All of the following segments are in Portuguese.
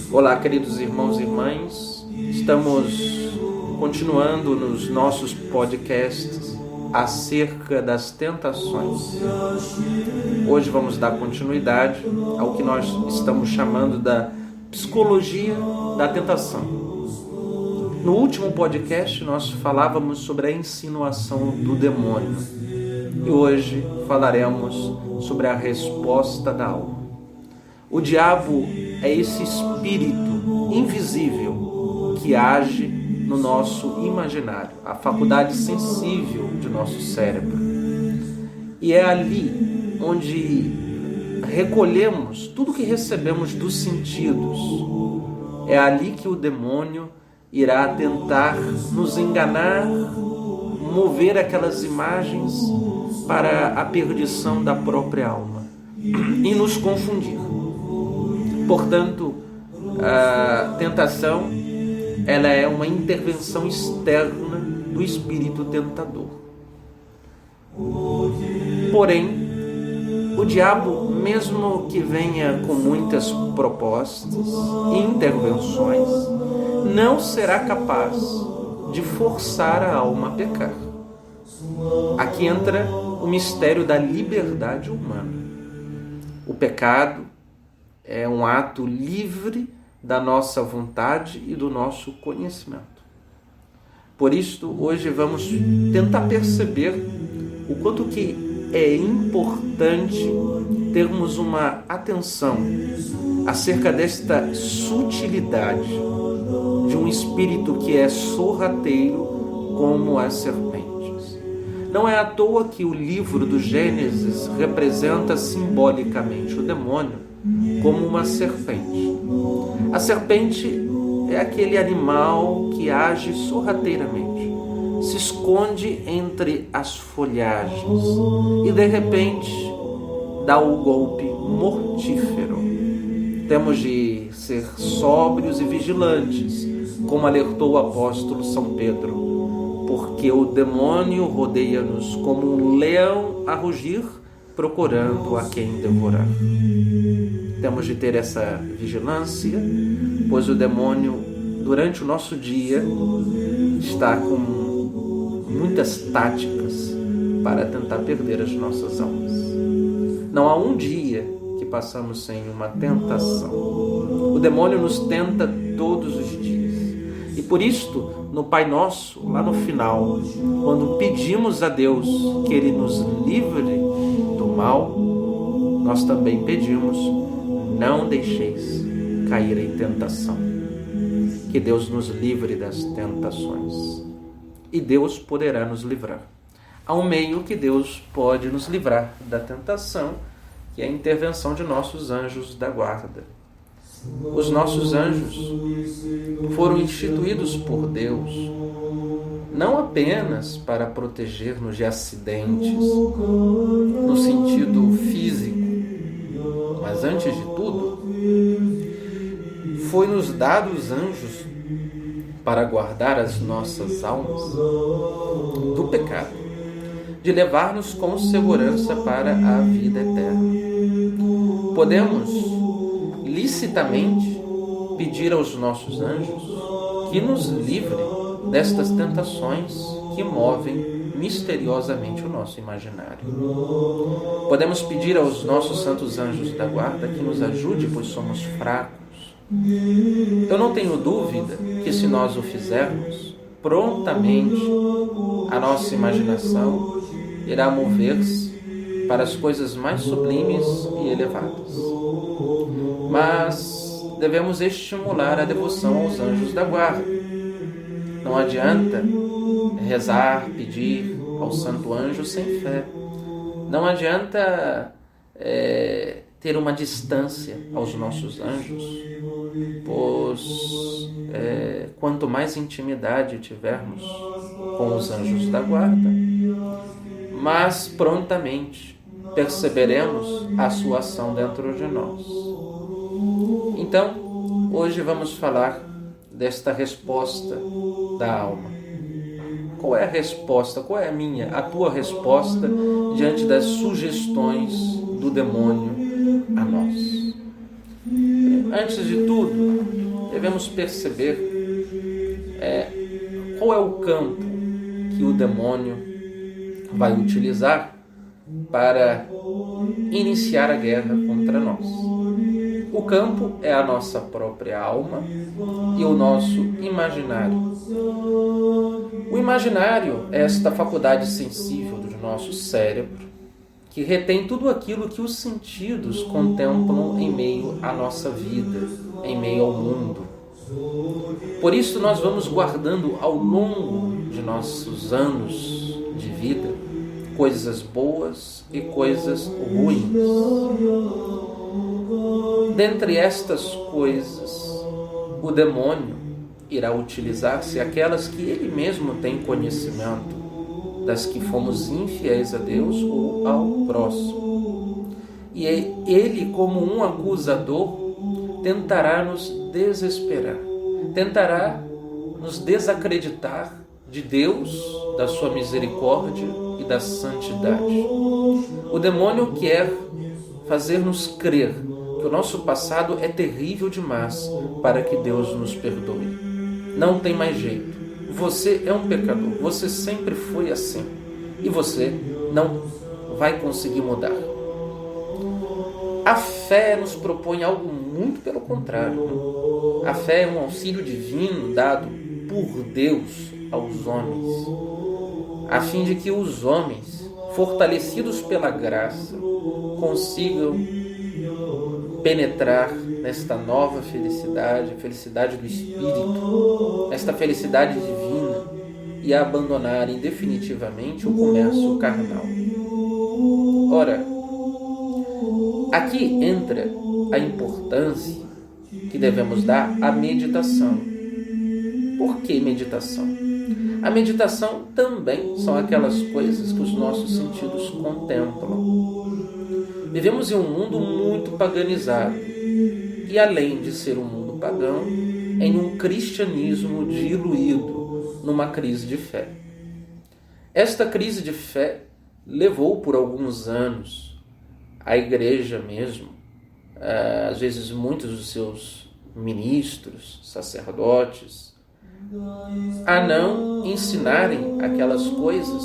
Olá, queridos irmãos e irmãs, estamos continuando nos nossos podcasts acerca das tentações. Hoje vamos dar continuidade ao que nós estamos chamando da psicologia da tentação. No último podcast nós falávamos sobre a insinuação do demônio e hoje falaremos sobre a resposta da alma. O diabo é esse espírito invisível que age no nosso imaginário, a faculdade sensível de nosso cérebro. E é ali onde recolhemos tudo que recebemos dos sentidos. É ali que o demônio irá tentar nos enganar, mover aquelas imagens para a perdição da própria alma e nos confundir. Portanto, a tentação ela é uma intervenção externa do espírito tentador. Porém, o diabo, mesmo que venha com muitas propostas e intervenções, não será capaz de forçar a alma a pecar. Aqui entra o mistério da liberdade humana. O pecado é um ato livre da nossa vontade e do nosso conhecimento. Por isso, hoje vamos tentar perceber o quanto que é importante termos uma atenção acerca desta sutilidade de um espírito que é sorrateiro como as serpentes. Não é à toa que o livro do Gênesis representa simbolicamente o demônio como uma serpente. A serpente é aquele animal que age sorrateiramente, se esconde entre as folhagens e de repente dá o golpe mortífero. Temos de ser sóbrios e vigilantes, como alertou o apóstolo São Pedro, porque o demônio rodeia-nos como um leão a rugir, procurando a quem devorar. Temos de ter essa vigilância, pois o demônio, durante o nosso dia, está com muitas táticas para tentar perder as nossas almas. Não há um dia que passamos sem uma tentação. O demônio nos tenta todos os dias. E por isto, no Pai Nosso, lá no final, quando pedimos a Deus que Ele nos livre do mal, nós também pedimos: não deixeis cair em tentação. Que Deus nos livre das tentações. E Deus poderá nos livrar. Há um meio que Deus pode nos livrar da tentação, que é a intervenção de nossos anjos da guarda. Os nossos anjos foram instituídos por Deus não apenas para proteger-nos de acidentes, no sentido físico, mas antes de tudo, foi-nos dado os anjos para guardar as nossas almas do pecado, de levar-nos com segurança para a vida eterna. Podemos licitamente pedir aos nossos anjos que nos livre destas tentações que movem misteriosamente o nosso imaginário. Podemos pedir aos nossos santos anjos da guarda que nos ajude, pois somos fracos. Eu não tenho dúvida que, se nós o fizermos, prontamente a nossa imaginação irá mover-se para as coisas mais sublimes e elevadas. Mas devemos estimular a devoção aos anjos da guarda. Não adianta rezar, pedir ao santo anjo sem fé. Não adianta ter uma distância aos nossos anjos, pois quanto mais intimidade tivermos com os anjos da guarda, mais prontamente perceberemos a sua ação dentro de nós. Então, hoje vamos falar desta resposta da alma. Qual é a resposta? Qual é a tua resposta diante das sugestões do demônio a nós? Antes de tudo, devemos perceber qual é o campo que o demônio vai utilizar para iniciar a guerra contra nós. O campo é a nossa própria alma e o nosso imaginário. O imaginário é esta faculdade sensível do nosso cérebro que retém tudo aquilo que os sentidos contemplam em meio à nossa vida, em meio ao mundo. Por isso nós vamos guardando ao longo de nossos anos de vida coisas boas e coisas ruins. Dentre estas coisas, o demônio irá utilizar-se aquelas que ele mesmo tem conhecimento, das que fomos infiéis a Deus ou ao próximo. E ele, como um acusador, tentará nos desesperar, tentará nos desacreditar de Deus, da sua misericórdia e da santidade. O demônio quer fazer-nos crer que o nosso passado é terrível demais para que Deus nos perdoe. Não tem mais jeito. Você é um pecador. Você sempre foi assim. E você não vai conseguir mudar. A fé nos propõe algo muito pelo contrário. A fé é um auxílio divino dado por Deus aos homens, a fim de que os homens, fortalecidos pela graça, consigam penetrar nesta nova felicidade, a felicidade do Espírito, esta felicidade divina, e abandonarem definitivamente o comércio carnal. Ora, aqui entra a importância que devemos dar à meditação. Por que meditação? A meditação também são aquelas coisas que os nossos sentidos contemplam. Vivemos em um mundo muito paganizado e, além de ser um mundo pagão, em um cristianismo diluído numa crise de fé. Esta crise de fé levou por alguns anos a igreja mesmo, às vezes muitos dos seus ministros, sacerdotes, a não ensinarem aquelas coisas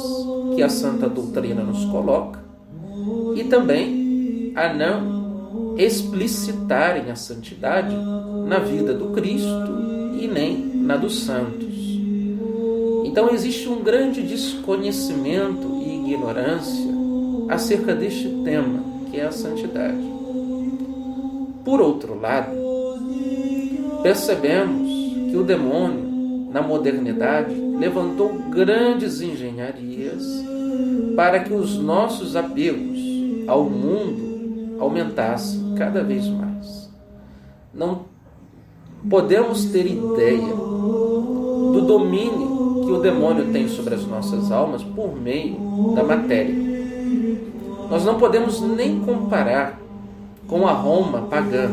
que a santa doutrina nos coloca e também a não explicitarem a santidade na vida do Cristo e nem na dos santos. Então existe um grande desconhecimento e ignorância acerca deste tema, que é a santidade. Por outro lado, percebemos que o demônio, na modernidade, levantou grandes engenharias para que os nossos apegos ao mundo aumentassem cada vez mais. Não podemos ter ideia do domínio que o demônio tem sobre as nossas almas por meio da matéria. Nós não podemos nem comparar com a Roma pagã,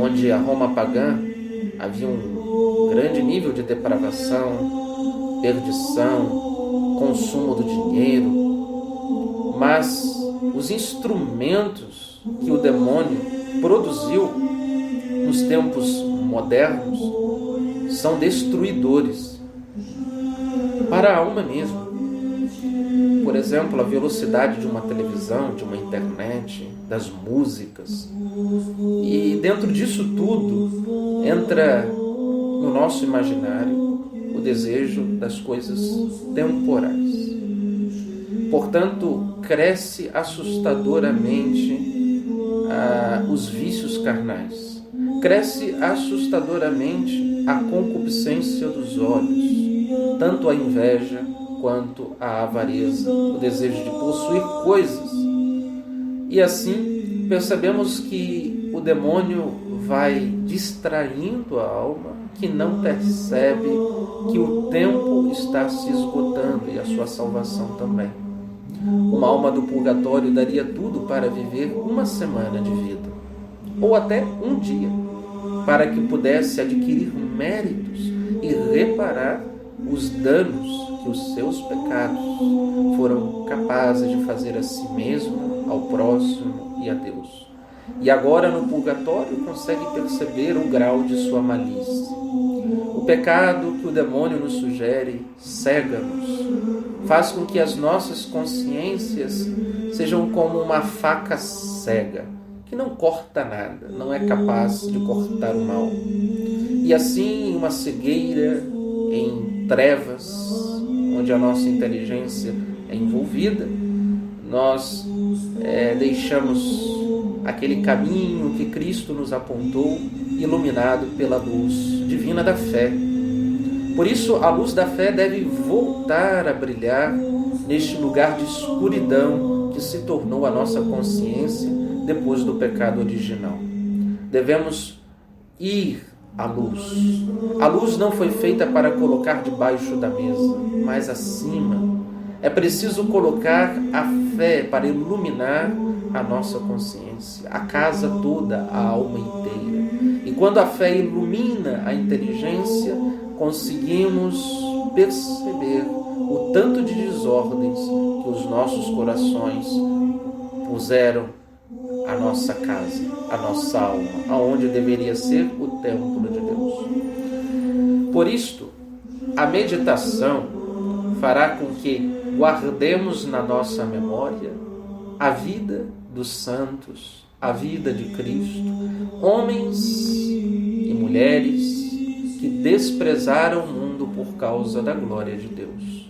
onde a Roma pagã havia um grande nível de depravação, perdição, consumo do dinheiro, mas os instrumentos que o demônio produziu nos tempos modernos são destruidores para a alma mesmo. Por exemplo, a velocidade de uma televisão, de uma internet, das músicas. E dentro disso tudo entra no nosso imaginário o desejo das coisas temporais. Portanto, cresce assustadoramente os vícios carnais. Cresce assustadoramente a concupiscência dos olhos, tanto a inveja quanto a avareza, o desejo de possuir coisas. E assim percebemos que o demônio vai distraindo a alma, que não percebe que o tempo está se esgotando e a sua salvação também. Uma alma do purgatório daria tudo para viver uma semana de vida, ou até um dia, para que pudesse adquirir méritos e reparar os danos que os seus pecados foram capazes de fazer a si mesmo, ao próximo e a Deus. e agora no purgatório consegue perceber o grau de sua malícia. O pecado que o demônio nos sugere cega-nos, faz com que as nossas consciências sejam como uma faca cega, que não corta nada, não é capaz de cortar o mal. E assim, uma cegueira em trevas, onde a nossa inteligência é envolvida, nós deixamos aquele caminho que Cristo nos apontou, iluminado pela luz divina da fé. Por isso, a luz da fé deve voltar a brilhar neste lugar de escuridão que se tornou a nossa consciência depois do pecado original. Devemos ir à luz. A luz não foi feita para colocar debaixo da mesa, mas acima. É preciso colocar a fé para iluminar a nossa consciência, a casa toda, a alma inteira. E quando a fé ilumina a inteligência, conseguimos perceber o tanto de desordens que os nossos corações puseram à nossa casa, à nossa alma, aonde deveria ser o templo de Deus. Por isto, a meditação fará com que guardemos na nossa memória a vida dos santos, a vida de Cristo, homens e mulheres que desprezaram o mundo por causa da glória de Deus.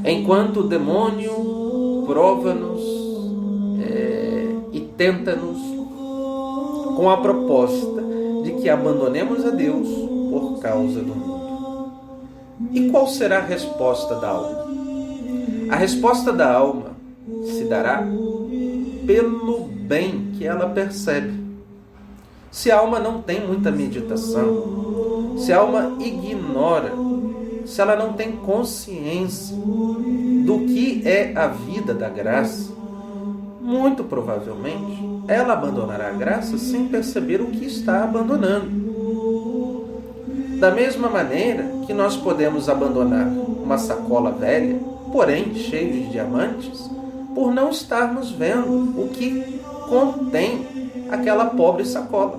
Enquanto o demônio prova-nos e tenta-nos com a proposta de que abandonemos a Deus por causa do mundo. E qual será a resposta da alma? A resposta da alma se dará pelo bem que ela percebe. Se a alma não tem muita meditação, se a alma ignora, se ela não tem consciência do que é a vida da graça, muito provavelmente ela abandonará a graça sem perceber o que está abandonando. Da mesma maneira que nós podemos abandonar uma sacola velha, porém cheia de diamantes, por não estarmos vendo o que contém aquela pobre sacola.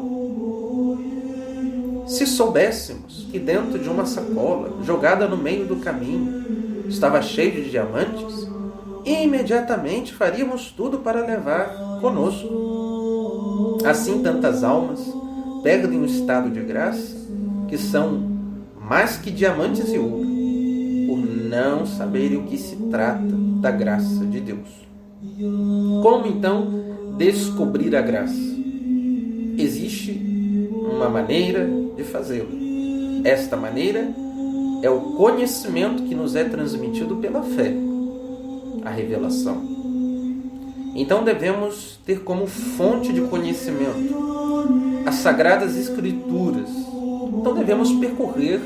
Se soubéssemos que dentro de uma sacola, jogada no meio do caminho, estava cheio de diamantes, imediatamente faríamos tudo para levar conosco. Assim, tantas almas perdem o estado de graça, que são mais que diamantes e ouro, por não saberem o que se trata da graça de Deus. Como então descobrir a graça? Existe uma maneira de fazê-lo. Esta maneira é o conhecimento que nos é transmitido pela fé, a revelação. Então devemos ter como fonte de conhecimento as Sagradas Escrituras. Então devemos percorrer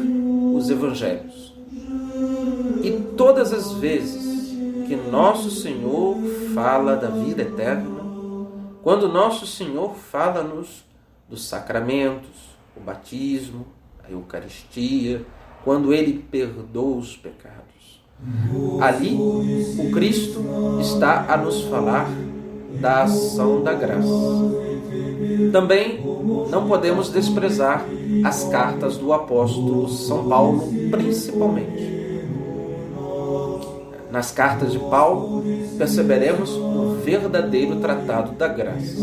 os Evangelhos. E todas as vezes que Nosso Senhor fala da vida eterna, quando Nosso Senhor fala-nos dos sacramentos, o batismo, a Eucaristia, quando Ele perdoa os pecados, ali o Cristo está a nos falar da ação da graça. Também não podemos desprezar as cartas do apóstolo São Paulo, principalmente. Nas cartas de Paulo, perceberemos o verdadeiro tratado da graça.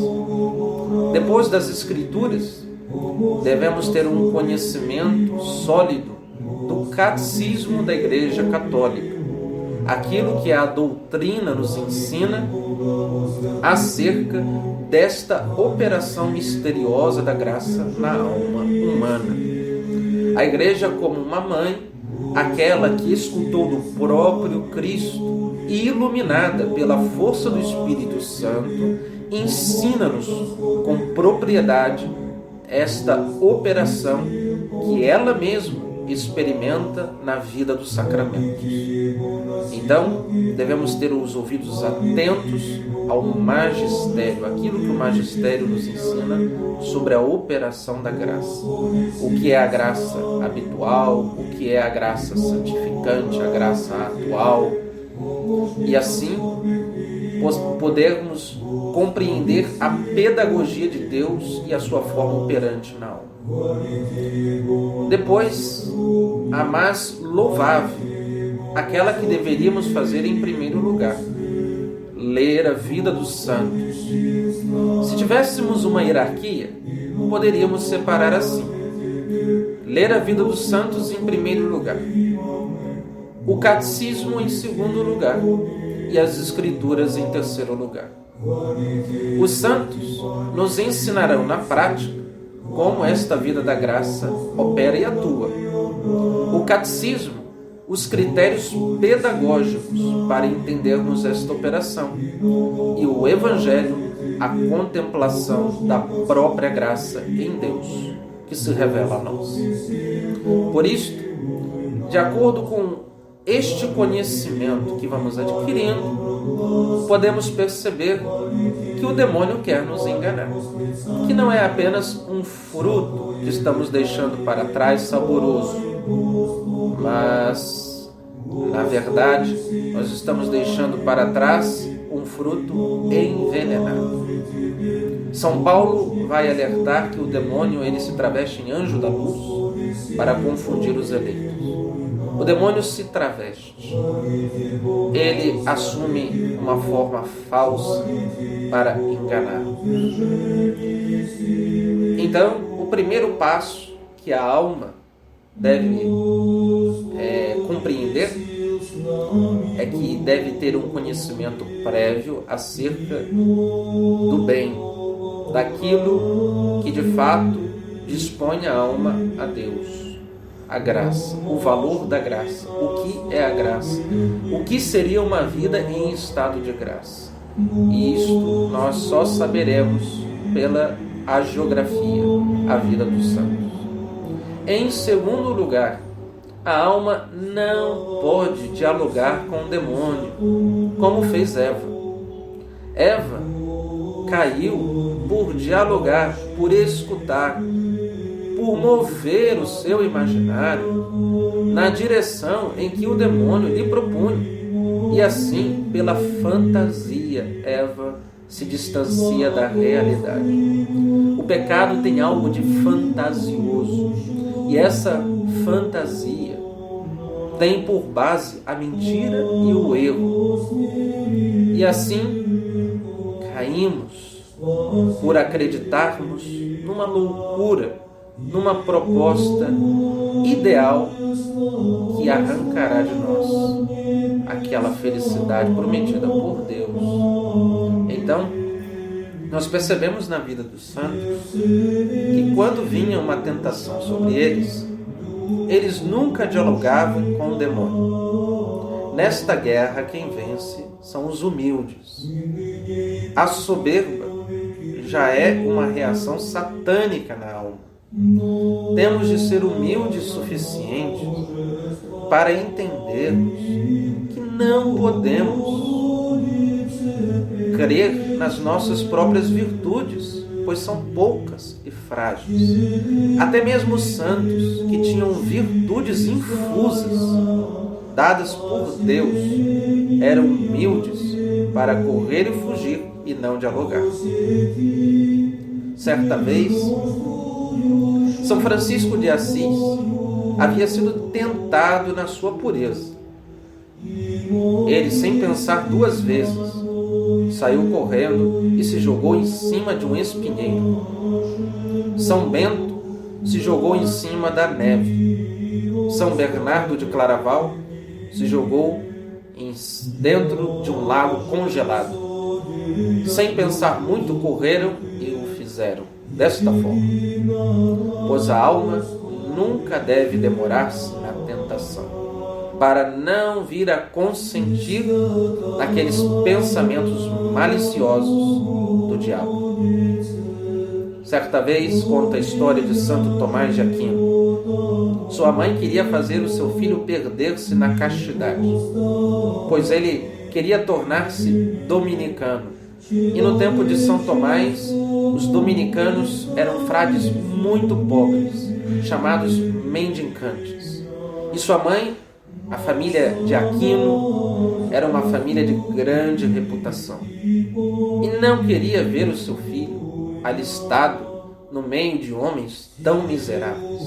Depois das Escrituras, devemos ter um conhecimento sólido do catecismo da Igreja Católica, aquilo que a doutrina nos ensina acerca desta operação misteriosa da graça na alma humana. A Igreja, como uma mãe, aquela que escutou do próprio Cristo e iluminada pela força do Espírito Santo, ensina-nos com propriedade esta operação que ela mesma experimenta na vida dos sacramentos. Então, devemos ter os ouvidos atentos ao magistério, aquilo que o magistério nos ensina sobre a operação da graça. O que é a graça habitual, o que é a graça santificante, a graça atual. E assim, podermos compreender a pedagogia de Deus e a sua forma operante na alma. Depois, a mais louvável, aquela que deveríamos fazer em primeiro lugar: ler a vida dos santos. Se tivéssemos uma hierarquia, poderíamos separar assim: ler a vida dos santos em primeiro lugar, o catecismo em segundo lugar e as escrituras em terceiro lugar. Os santos nos ensinarão na prática como esta vida da graça opera e atua. O catecismo, os critérios pedagógicos para entendermos esta operação, e o Evangelho, a contemplação da própria graça em Deus, que se revela a nós. Por isto, de acordo com este conhecimento que vamos adquirindo, podemos perceber que o demônio quer nos enganar, que não é apenas um fruto que estamos deixando para trás saboroso, mas, na verdade, nós estamos deixando para trás um fruto envenenado. São Paulo vai alertar que o demônio ele se traveste em anjo da luz para confundir os eleitos. O demônio se traveste. Ele assume uma forma falsa para enganar. Então, o primeiro passo que a alma deve compreender é que deve ter um conhecimento prévio acerca do bem, daquilo que de fato dispõe a alma a Deus. A graça, o valor da graça, o que é a graça, o que seria uma vida em estado de graça. E isto nós só saberemos pela hagiografia, a vida dos santos. Em segundo lugar, a alma não pode dialogar com o demônio, como fez Eva. Eva caiu por dialogar, por escutar, por mover o seu imaginário na direção em que o demônio lhe propunha. E assim, pela fantasia, Eva se distancia da realidade. O pecado tem algo de fantasioso, e essa fantasia tem por base a mentira e o erro. E assim, caímos por acreditarmos numa loucura, numa proposta ideal que arrancará de nós aquela felicidade prometida por Deus. Então, nós percebemos na vida dos santos que quando vinha uma tentação sobre eles, eles nunca dialogavam com o demônio. Nesta guerra, quem vence são os humildes. A soberba já é uma reação satânica na alma. Temos de ser humildes o suficiente para entendermos que não podemos crer nas nossas próprias virtudes, pois são poucas e frágeis. Até mesmo os santos, que tinham virtudes infusas, dadas por Deus, eram humildes para correr e fugir e não dialogar. Certa vez, São Francisco de Assis havia sido tentado na sua pureza. Ele, sem pensar duas vezes, saiu correndo e se jogou em cima de um espinheiro. São Bento se jogou em cima da neve. São Bernardo de Claraval se jogou dentro de um lago congelado. Sem pensar muito, correram e o fizeram desta forma. Pois a alma nunca deve demorar-se na tentação, para não vir a consentir naqueles pensamentos maliciosos do diabo. Certa vez, conta a história de Santo Tomás de Aquino. Sua mãe queria fazer o seu filho perder-se na castidade, pois ele queria tornar-se dominicano. E no tempo de São Tomás, os dominicanos eram frades muito pobres, chamados mendicantes. E sua mãe A família de Aquino era uma família de grande reputação e não queria ver o seu filho alistado no meio de homens tão miseráveis.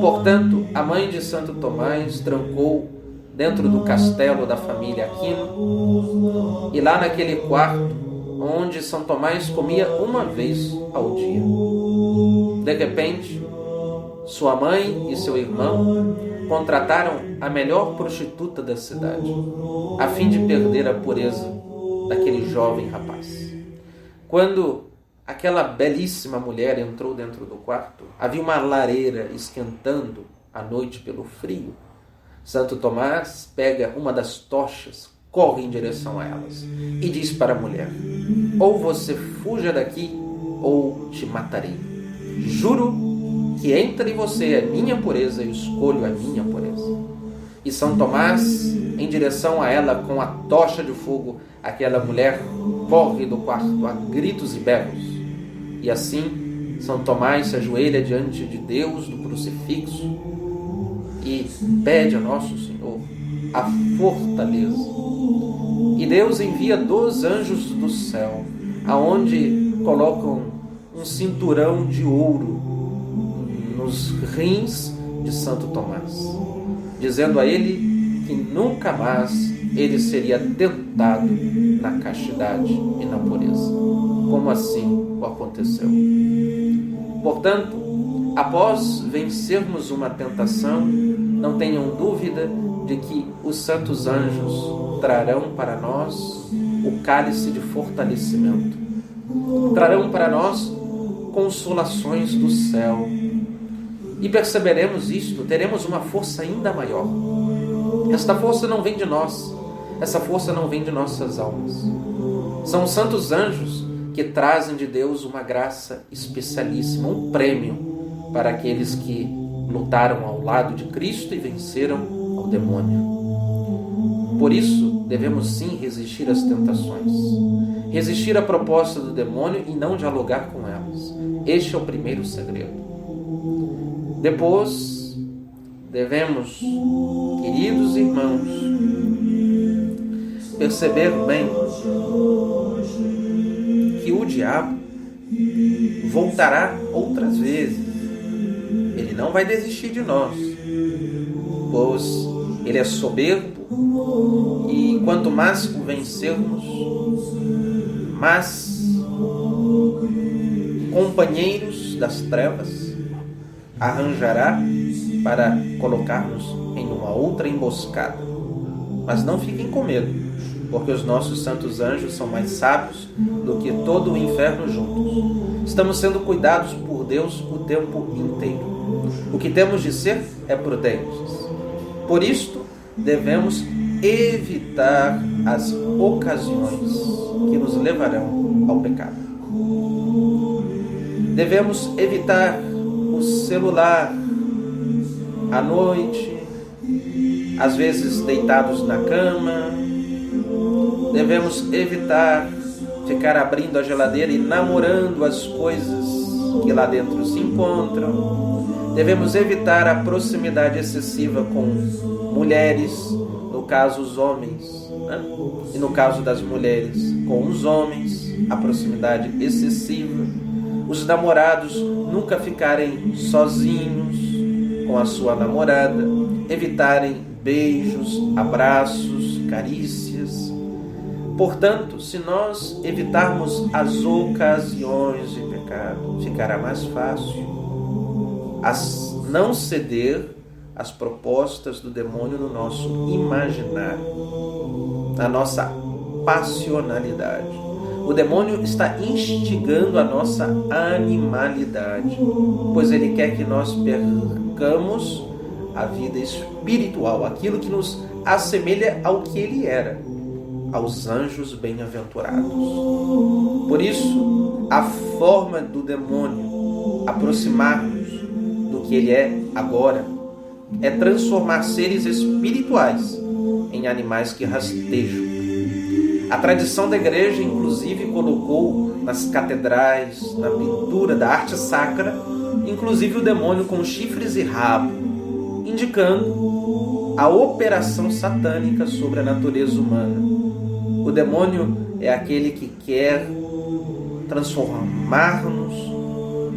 Portanto, a mãe de Santo Tomás trancou dentro do castelo da família Aquino e lá naquele quarto onde São Tomás comia uma vez ao dia. De repente, sua mãe e seu irmão contrataram a melhor prostituta da cidade, a fim de perder a pureza daquele jovem rapaz. Quando aquela belíssima mulher entrou dentro do quarto, havia uma lareira esquentando à noite pelo frio. Santo Tomás pega uma das tochas, corre em direção a elas e diz para a mulher: ou você fuja daqui ou te matarei. Juro que entre você a minha pureza, eu escolho a minha pureza. E São Tomás, em direção a ela com a tocha de fogo, aquela mulher corre do quarto a gritos e berros. E assim, São Tomás se ajoelha diante de Deus, do crucifixo, e pede a Nosso Senhor a fortaleza. E Deus envia 2 anjos do céu, aonde colocam um cinturão de ouro nos rins de Santo Tomás, dizendo a ele que nunca mais ele seria tentado na castidade e na pureza, como assim o aconteceu. Portanto, após vencermos uma tentação, não tenham dúvida de que os santos anjos trarão para nós o cálice de fortalecimento, trarão para nós consolações do céu. E perceberemos isto, teremos uma força ainda maior. Esta força não vem de nós, essa força não vem de nossas almas. São os santos anjos que trazem de Deus uma graça especialíssima, um prêmio para aqueles que lutaram ao lado de Cristo e venceram ao demônio. Por isso, devemos sim resistir às tentações, resistir à proposta do demônio e não dialogar com elas. Este é o primeiro segredo. Depois, devemos, queridos irmãos, perceber bem que o diabo voltará outras vezes. Ele não vai desistir de nós, pois ele é soberbo e quanto mais o vencermos, mais companheiros das trevas arranjará para colocar-nos em uma outra emboscada. Mas não fiquem com medo, porque os nossos santos anjos são mais sábios do que todo o inferno juntos. Estamos sendo cuidados por Deus o tempo inteiro. O que temos de ser é prudentes. Por isto, devemos evitar as ocasiões que nos levarão ao pecado. Devemos evitar o celular à noite, às vezes deitados na cama. Devemos evitar ficar abrindo a geladeira e namorando as coisas que lá dentro se encontram. Devemos evitar a proximidade excessiva com mulheres, no caso os homens, né? E no caso das mulheres com os homens, a proximidade excessiva. Os namorados nunca ficarem sozinhos com a sua namorada, evitarem beijos, abraços, carícias. Portanto, se nós evitarmos as ocasiões de pecado, ficará mais fácil não ceder às propostas do demônio no nosso imaginário, na nossa passionalidade. O demônio está instigando a nossa animalidade, pois ele quer que nós percamos a vida espiritual, aquilo que nos assemelha ao que ele era, aos anjos bem-aventurados. Por isso, a forma do demônio aproximar-nos do que ele é agora é transformar seres espirituais em animais que rastejam. A tradição da igreja, inclusive, colocou nas catedrais, na pintura da arte sacra, inclusive o demônio com chifres e rabo, indicando a operação satânica sobre a natureza humana. O demônio é aquele que quer transformar-nos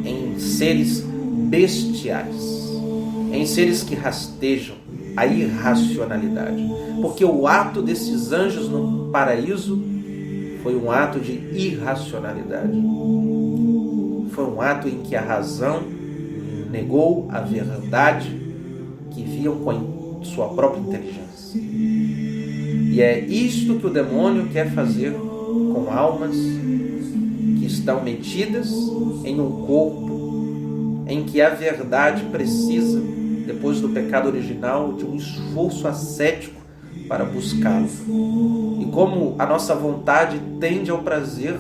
em seres bestiais, em seres que rastejam a irracionalidade. Porque o ato desses anjos no paraíso foi um ato de irracionalidade. Foi um ato em que a razão negou a verdade que viam com sua própria inteligência. E é isto que o demônio quer fazer com almas que estão metidas em um corpo em que a verdade precisa, depois do pecado original, de um esforço ascético para buscá-lo. E como a nossa vontade tende ao prazer,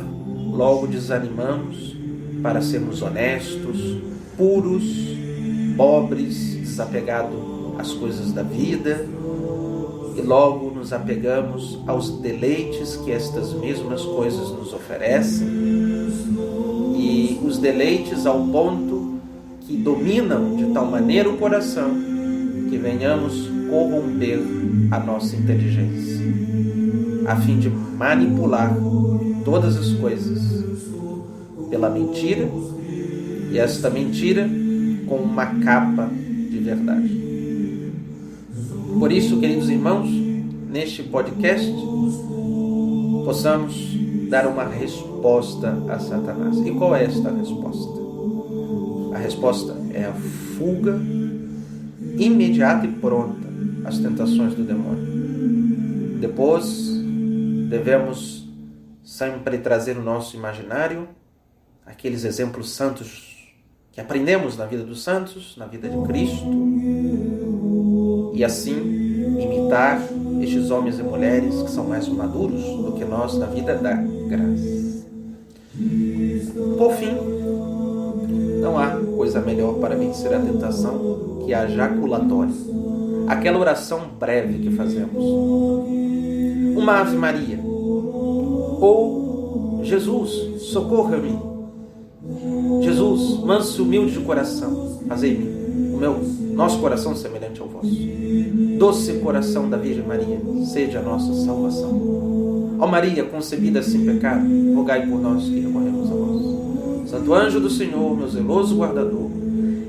logo desanimamos para sermos honestos, puros, pobres, desapegados às coisas da vida, e logo nos apegamos aos deleites que estas mesmas coisas nos oferecem, e os deleites ao ponto que dominam de tal maneira o coração que venhamos corromper a nossa inteligência, a fim de manipular todas as coisas pela mentira, e esta mentira com uma capa de verdade. Por isso, queridos irmãos, neste podcast, possamos dar uma resposta a Satanás. E qual é esta resposta? A resposta é a fuga imediata e pronta às tentações do demônio. Depois, devemos sempre trazer no nosso imaginário aqueles exemplos santos que aprendemos na vida dos santos, na vida de Cristo, e assim imitar estes homens e mulheres que são mais maduros do que nós na vida da graça. Por fim, não há coisa melhor para vencer a tentação que a jaculatória, aquela oração breve que fazemos. Uma Ave Maria, ou Jesus, socorra-me. Jesus, manso e humilde de coração, fazei-me nosso coração semelhante ao vosso. Doce coração da Virgem Maria, seja a nossa salvação. Ó Maria, concebida sem pecado, rogai por nós que recorremos a vós. Santo anjo do Senhor, meu zeloso guardador,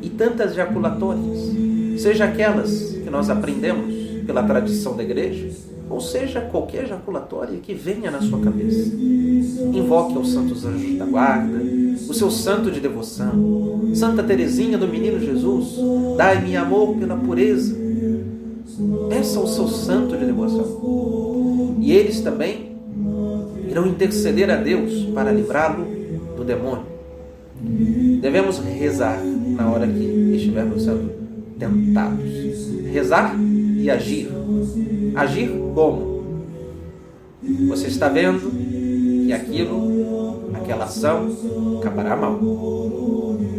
e tantas jaculatórias, seja aquelas que nós aprendemos pela tradição da igreja, ou seja qualquer jaculatória que venha na sua cabeça. Invoque aos santos anjos da guarda, o seu santo de devoção. Santa Teresinha do Menino Jesus, dai-me amor pela pureza. Peça ao seu santo de devoção. E eles também irão interceder a Deus para livrá-lo do demônio. Devemos rezar na hora que estivermos sendo tentados. Rezar e agir. Agir como? Você está vendo que aquela ação acabará mal.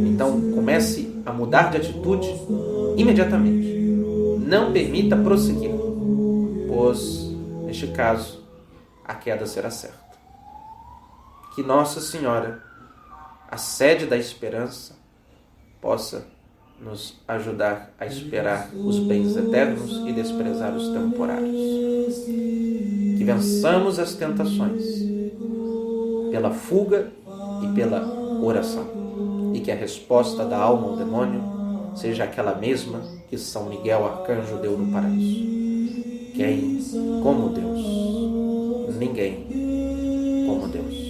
Então comece a mudar de atitude imediatamente. Não permita prosseguir, pois, neste caso, a queda será certa. Que Nossa Senhora, a sede da esperança, possa nos ajudar a esperar os bens eternos e desprezar os temporários. Que vençamos as tentações pela fuga e pela oração, e que a resposta da alma ao demônio seja aquela mesma que São Miguel Arcanjo deu no paraíso. Quem como Deus? Ninguém como Deus.